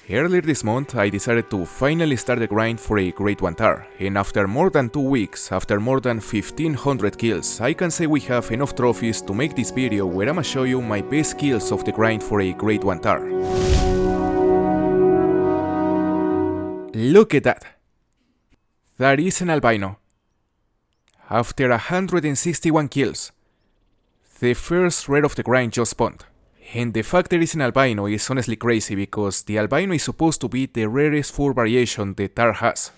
Earlier this month, I decided to finally start the grind for a Grade 1 Tahr, and after more than 2 weeks, after more than 1500 kills, I can say we have enough trophies to make this video where I'ma show you my best kills of the grind for a Grade 1 Tahr. Look at that! That is an albino. After 161 kills, the first rare of the grind just spawned. And the fact there is an albino is honestly crazy because the albino is supposed to be the rarest full variation the Tahr has.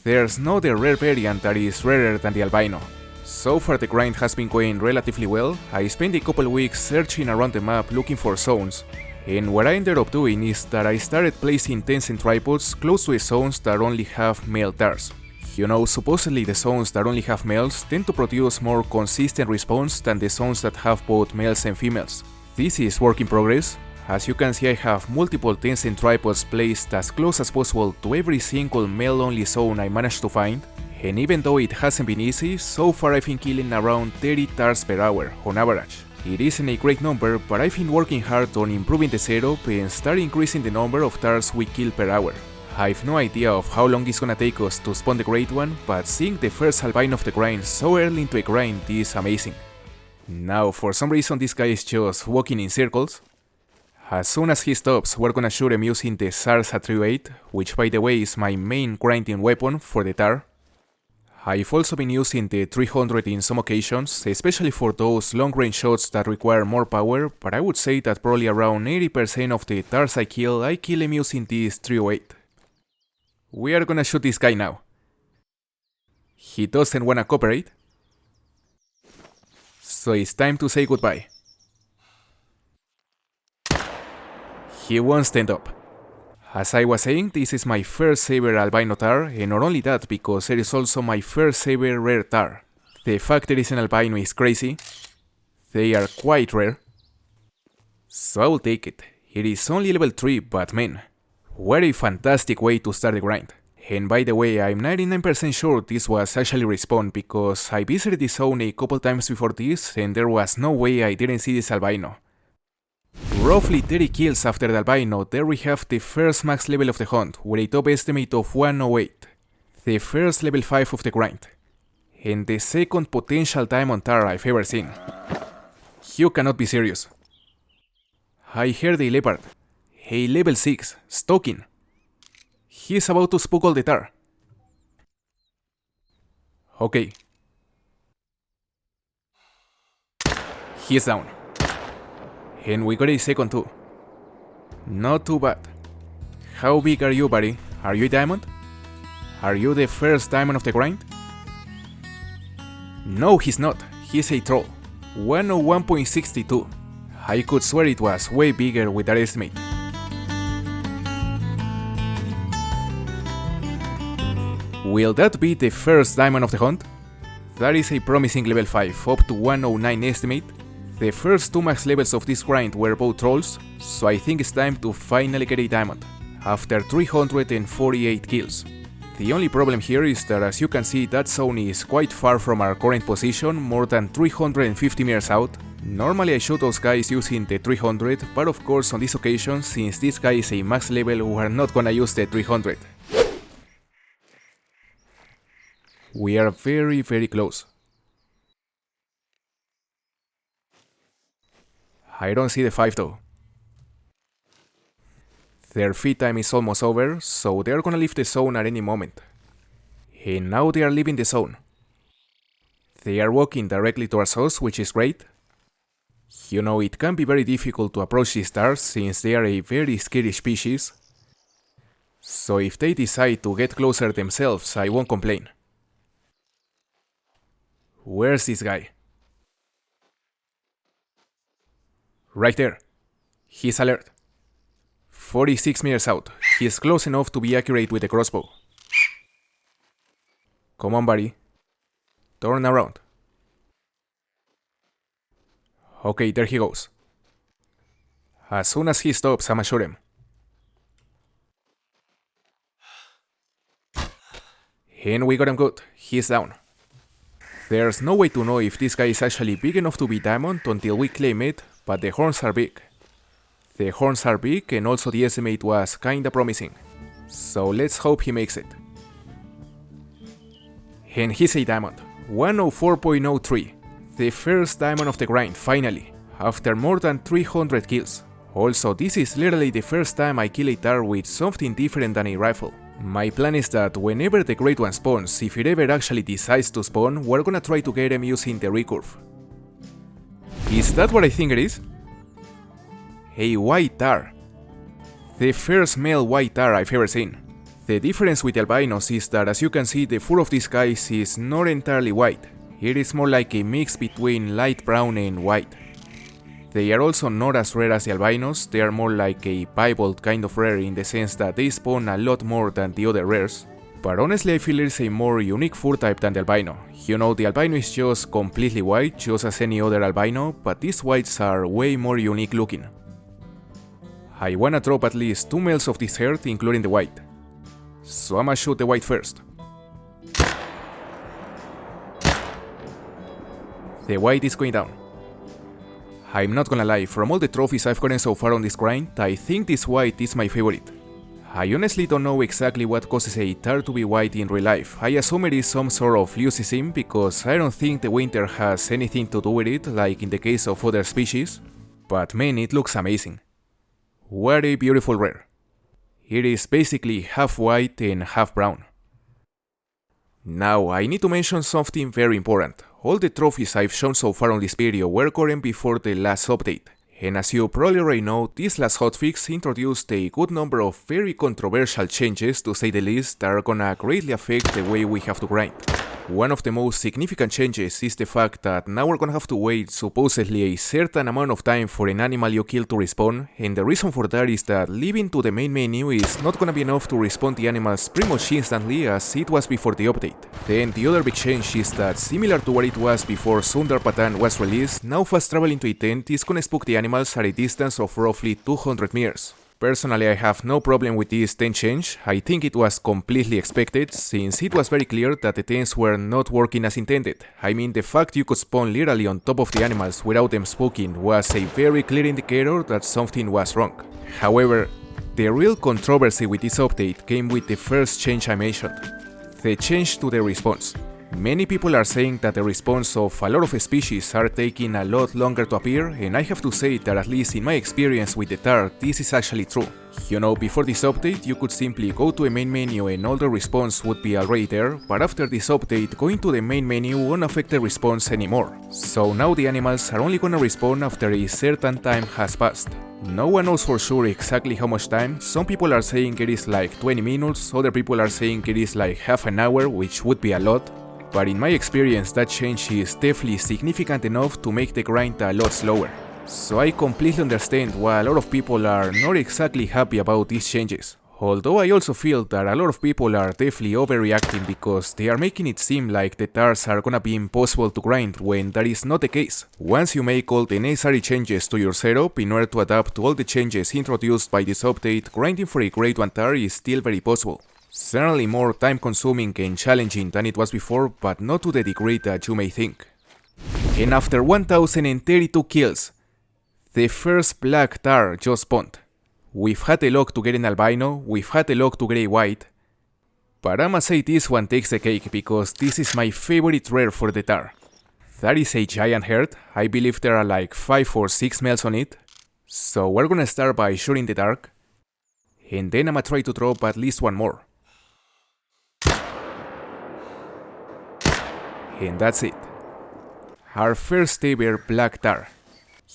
There's no other rare variant that is rarer than the albino. So far the grind has been going relatively well. I spent a couple weeks searching around the map looking for zones, and what I ended up doing is that I started placing tents and tripods close to the zones that only have male Tahrs. You know, supposedly the zones that only have males tend to produce more consistent response than the zones that have both males and females. This is work in progress. As you can see, I have multiple tents and tripods placed as close as possible to every single male-only zone I managed to find, and even though it hasn't been easy, so far I've been killing around 30 Tahrs per hour on average. It isn't a great number, but I've been working hard on improving the setup and start increasing the number of Tahrs we kill per hour. I've no idea of how long it's gonna take us to spawn the Grade 1, but seeing the first albino of the grind so early into a grind is amazing. Now, for some reason this guy is just walking in circles. As soon as he stops, we're gonna shoot him using the SARS Attribuate, which by the way is my main grinding weapon for the Tahr. I've also been using the 300 in some occasions, especially for those long-range shots that require more power, but I would say that probably around 80% of the Tahrs I kill him using this 308. We are gonna shoot this guy now. He doesn't wanna cooperate, so it's time to say goodbye. He won't stand up. As I was saying, this is my first ever albino Tahr, and not only that, because it is also my first ever rare Tahr. The fact there is an albino is crazy. They are quite rare. So I will take it. It is only level 3, but man, what a fantastic way to start the grind. And by the way, I'm 99% sure this was actually respawn because I visited this zone a couple times before this and there was no way I didn't see this albino. Roughly 30 kills after the albino, there we have the first max level of the hunt with a top estimate of 108. The first level 5 of the grind. And the second potential diamond Tahr I've ever seen. You cannot be serious. I heard a leopard. A level 6, stalking. He's about to spook all the Tahr. Okay. He's down. And we got a second too. Not too bad. How big are you, buddy? Are you a diamond? Are you the first diamond of the grind? No, he's not. He's a troll. 101.62. I could swear it was way bigger with that estimate. Will that be the first diamond of the hunt? That is a promising level 5, up to 109 estimate. The first 2 max levels of this grind were both trolls, so I think it's time to finally get a diamond, after 348 kills. The only problem here is that as you can see that zone is quite far from our current position, more than 350 meters out. Normally I shoot those guys using the 300, but of course on this occasion, since this guy is a max level, we are not gonna use the 300. We are very close. I don't see the 5 though. Their feed time is almost over, so they are gonna leave the zone at any moment. And now they are leaving the zone. They are walking directly towards us, which is great. You know, it can be very difficult to approach these Tahrs since they are a very scary species. So if they decide to get closer themselves, I won't complain. Where's this guy? Right there. He's alert. 46 meters out. He's close enough to be accurate with the crossbow. Come on, buddy. Turn around. Okay, there he goes. As soon as he stops, I'ma shoot him. And we got him good. He's down. There's no way to know if this guy is actually big enough to be diamond until we claim it, but the horns are big. The horns are big and also the estimate was kinda promising. So let's hope he makes it. And he's a diamond. 104.03. The first diamond of the grind, finally, after more than 300 kills. Also, this is literally the first time I kill a Tahr with something different than a rifle. My plan is that whenever the Great One spawns, if it ever actually decides to spawn, we're gonna try to get him using the recurve. Is that what I think it is? A white Tahr. The first male white Tahr I've ever seen. The difference with the albinos is that, as you can see, the fur of these guys is not entirely white. It is more like a mix between light brown and white. They are also not as rare as the albinos, they are more like a piebald kind of rare in the sense that they spawn a lot more than the other rares. But honestly, I feel it's a more unique fur type than the albino. You know, the albino is just completely white, just as any other albino, but these whites are way more unique looking. I wanna drop at least 2 males of this herd, including the white. So I'ma shoot the white first. The white is going down. I'm not gonna lie, from all the trophies I've gotten so far on this grind, I think this white is my favorite. I honestly don't know exactly what causes a Tahr to be white in real life. I assume it is some sort of leucism, because I don't think the winter has anything to do with it, like in the case of other species. But man, it looks amazing. What a beautiful rare. It is basically half white and half brown. Now, I need to mention something very important. All the trophies I've shown so far on this video were current before the last update, and as you probably already know, this last hotfix introduced a good number of very controversial changes, to say the least, that are gonna greatly affect the way we have to grind. One of the most significant changes is the fact that now we're gonna have to wait supposedly a certain amount of time for an animal you kill to respawn, and the reason for that is that leaving to the main menu is not gonna be enough to respawn the animals pretty much instantly as it was before the update. Then the other big change is that, similar to what it was before Sundar Patan was released, now fast travel into a tent is gonna spook the animals at a distance of roughly 200 meters. Personally, I have no problem with this tent change. I think it was completely expected, since it was very clear that the tents were not working as intended. I mean, the fact you could spawn literally on top of the animals without them spooking was a very clear indicator that something was wrong. However, the real controversy with this update came with the first change I mentioned, the change to the response. Many people are saying that the response of a lot of species are taking a lot longer to appear, and I have to say that, at least in my experience with the Tahr, this is actually true. You know, before this update, you could simply go to a main menu and all the response would be already there, but after this update, going to the main menu won't affect the response anymore. So now the animals are only gonna respawn after a certain time has passed. No one knows for sure exactly how much time. Some people are saying it is like 20 minutes, other people are saying it is like half an hour, which would be a lot. But in my experience, that change is definitely significant enough to make the grind a lot slower. So I completely understand why a lot of people are not exactly happy about these changes. Although I also feel that a lot of people are definitely overreacting because they are making it seem like the Tahrs are gonna be impossible to grind when that is not the case. Once you make all the necessary changes to your setup in order to adapt to all the changes introduced by this update, grinding for a Great One Tahr is still very possible. Certainly more time consuming and challenging than it was before, but not to the degree that you may think. And after 1032 kills, the first black Tahr just spawned. We've had the luck to get an albino, we've had the luck to get a white, but I'ma say this one takes the cake because this is my favorite rare for the Tahr. That is a giant herd. I believe there are like 5 or 6 males on it. So we're gonna start by shooting the dark, and then I'ma try to drop at least one more. And that's it. Our first ever black Tahr.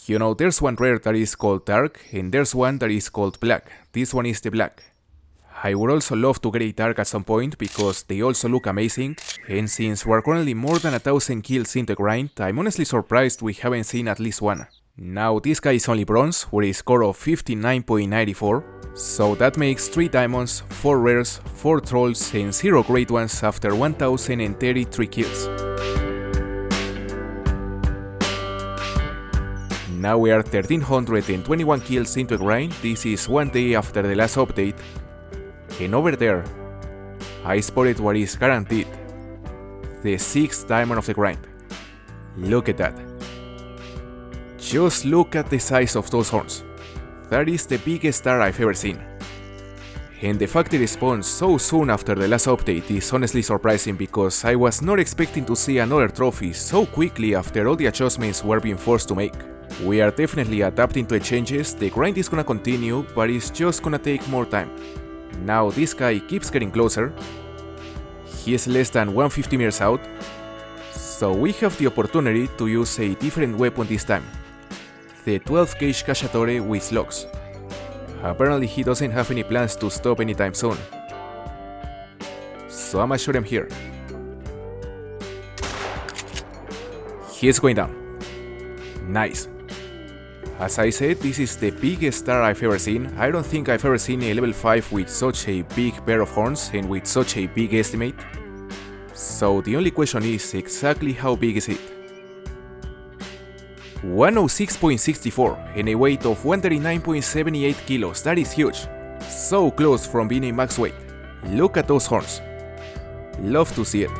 You know, there's one rare that is called dark, and there's one that is called black. This one is the black. I would also love to get a dark at some point because they also look amazing, and since we're currently more than 1000 kills in the grind, I'm honestly surprised we haven't seen at least one. Now this guy is only bronze, with a score of 59.94, so that makes 3 diamonds, 4 rares, 4 trolls and 0 great ones after 1033 kills. Now we are 1321 kills into the grind. This is one day after the last update, and over there, I spotted what is guaranteed, the 6th diamond of the grind. Look at that. Just look at the size of those horns. That is the biggest Tahr I've ever seen. And the fact it respawned so soon after the last update is honestly surprising because I was not expecting to see another trophy so quickly after all the adjustments we're being forced to make. We are definitely adapting to the changes, the grind is gonna continue, but it's just gonna take more time. Now this guy keeps getting closer. He is less than 150 meters out, so we have the opportunity to use a different weapon this time. The 12 gauge Cacciatore with slugs. Apparently he doesn't have any plans to stop anytime soon. So I'ma shoot him here. He's going down. Nice. As I said, this is the biggest Tahr I've ever seen. I don't think I've ever seen a level 5 with such a big pair of horns and with such a big estimate. So the only question is exactly how big is it? 106.64 and a weight of 139.78 kilos, that is huge. So close from being a max weight. Look at those horns. Love to see it.